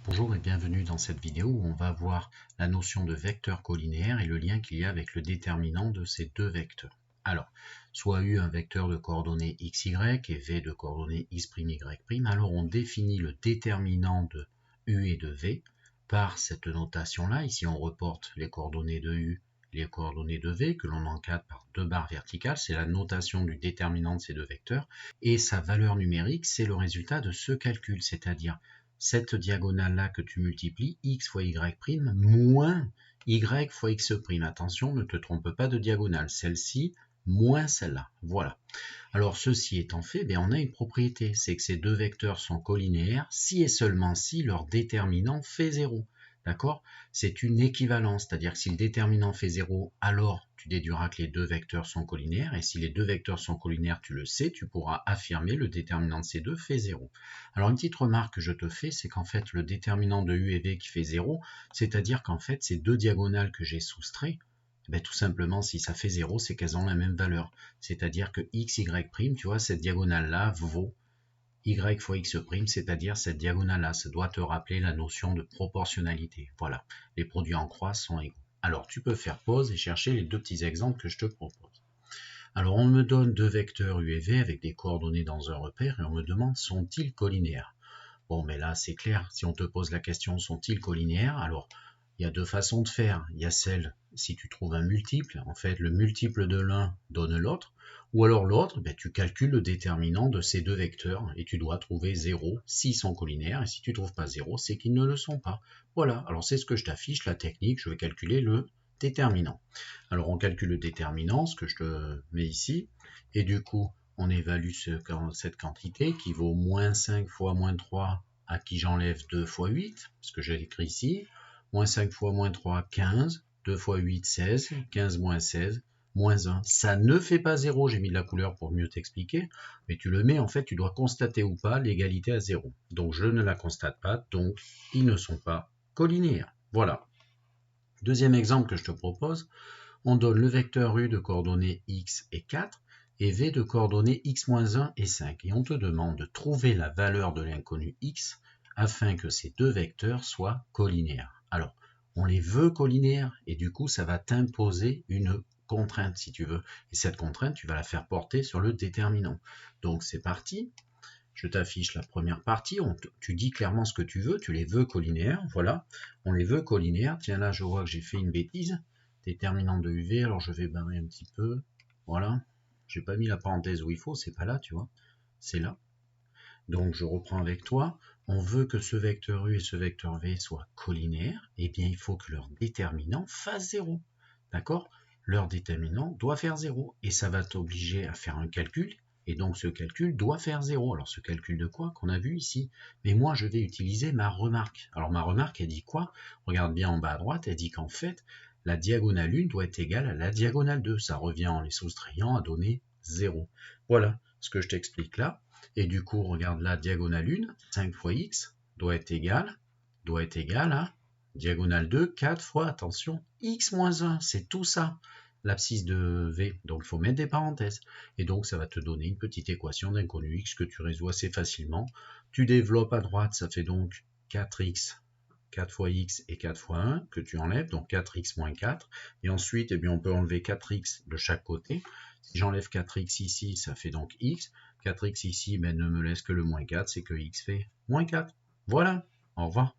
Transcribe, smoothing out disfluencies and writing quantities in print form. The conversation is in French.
Bonjour et bienvenue dans cette vidéo où on va voir la notion de vecteur colinéaire et le lien qu'il y a avec le déterminant de ces deux vecteurs. Alors, soit U un vecteur de coordonnées xy et V de coordonnées x'y', alors on définit le déterminant de U et de V par cette notation-là. Ici on reporte les coordonnées de U, les coordonnées de V que l'on encadre par deux barres verticales. C'est la notation du déterminant de ces deux vecteurs. Et sa valeur numérique, c'est le résultat de ce calcul, c'est-à-dire cette diagonale-là que tu multiplies, x fois y' moins y fois x'. Attention, ne te trompe pas de diagonale. Celle-ci moins celle-là. Voilà. Alors, ceci étant fait, on a une propriété. C'est que ces deux vecteurs sont colinéaires si et seulement si leur déterminant fait 0. D'accord? C'est une équivalence, c'est-à-dire que si le déterminant fait 0, alors tu déduiras que les deux vecteurs sont colinéaires, et si les deux vecteurs sont colinéaires, tu le sais, tu pourras affirmer le déterminant de ces deux fait 0. Alors une petite remarque que je te fais, c'est qu'en fait le déterminant de U et V qui fait 0, c'est-à-dire qu'en fait ces deux diagonales que j'ai soustraites, tout simplement si ça fait 0, c'est qu'elles ont la même valeur. C'est-à-dire que x, y', tu vois, cette diagonale-là vaut y fois x', c'est-à-dire cette diagonale-là. Ça doit te rappeler la notion de proportionnalité. Voilà, les produits en croix sont égaux. Alors, tu peux faire pause et chercher les deux petits exemples que je te propose. Alors, on me donne deux vecteurs U et V avec des coordonnées dans un repère et on me demande sont-ils colinéaires? Bon, mais là, c'est clair. Si on te pose la question sont-ils colinéaires? Alors, il y a deux façons de faire. Il y a celle, si tu trouves un multiple, en fait, le multiple de l'un donne l'autre, ou alors l'autre, tu calcules le déterminant de ces deux vecteurs et tu dois trouver 0 s'ils sont colinéaires, et si tu ne trouves pas 0, c'est qu'ils ne le sont pas. Voilà, alors c'est ce que je t'affiche, la technique, je vais calculer le déterminant. Alors on calcule le déterminant, ce que je te mets ici, et du coup, on évalue cette quantité qui vaut moins 5 fois moins 3 à qui j'enlève 2 fois 8, parce que j'ai écrit ici, moins 5 fois moins 3, 15, 2 fois 8, 16, 15 moins 16, moins 1. Ça ne fait pas 0, j'ai mis de la couleur pour mieux t'expliquer, mais tu le mets, en fait, tu dois constater ou pas l'égalité à 0. Donc je ne la constate pas, donc ils ne sont pas colinéaires. Voilà. Deuxième exemple que je te propose, on donne le vecteur U de coordonnées x et 4, et V de coordonnées x-1 et 5. Et on te demande de trouver la valeur de l'inconnu x afin que ces deux vecteurs soient colinéaires. Alors, on les veut colinéaires et du coup, ça va t'imposer une contrainte si tu veux. Et cette contrainte, tu vas la faire porter sur le déterminant. Donc, c'est parti. Je t'affiche la première partie. Tu dis clairement ce que tu veux. Tu les veux colinéaires. Voilà. On les veut colinéaires. Tiens, là, je vois que j'ai fait une bêtise. Déterminant de UV, alors je vais barrer un petit peu, voilà, j'ai pas mis la parenthèse où il faut, c'est pas là, tu vois, c'est là. Donc je reprends avec toi, on veut que ce vecteur U et ce vecteur V soient colinéaires, et bien il faut que leur déterminant fasse 0, d'accord? Leur déterminant doit faire 0, et ça va t'obliger à faire un calcul, et donc ce calcul doit faire 0. Alors ce calcul de quoi qu'on a vu ici? Mais moi je vais utiliser ma remarque. Alors ma remarque elle dit quoi? Regarde bien en bas à droite, elle dit qu'en fait, la diagonale 1 doit être égale à la diagonale 2. Ça revient en les soustrayant à donner 0. Voilà ce que je t'explique là. Et du coup, regarde la diagonale 1, 5 fois x, doit être égale à diagonale 2, 4 fois, attention, x moins 1. C'est tout ça, l'abscisse de V. Donc, il faut mettre des parenthèses. Et donc, ça va te donner une petite équation d'inconnu x que tu résous assez facilement. Tu développes à droite, ça fait donc 4x 4 fois x et 4 fois 1 que tu enlèves, donc 4x moins 4. Et ensuite, on peut enlever 4x de chaque côté. Si j'enlève 4x ici, ça fait donc x. 4x ici, ne me laisse que le moins 4, c'est que x fait moins 4. Voilà, au revoir.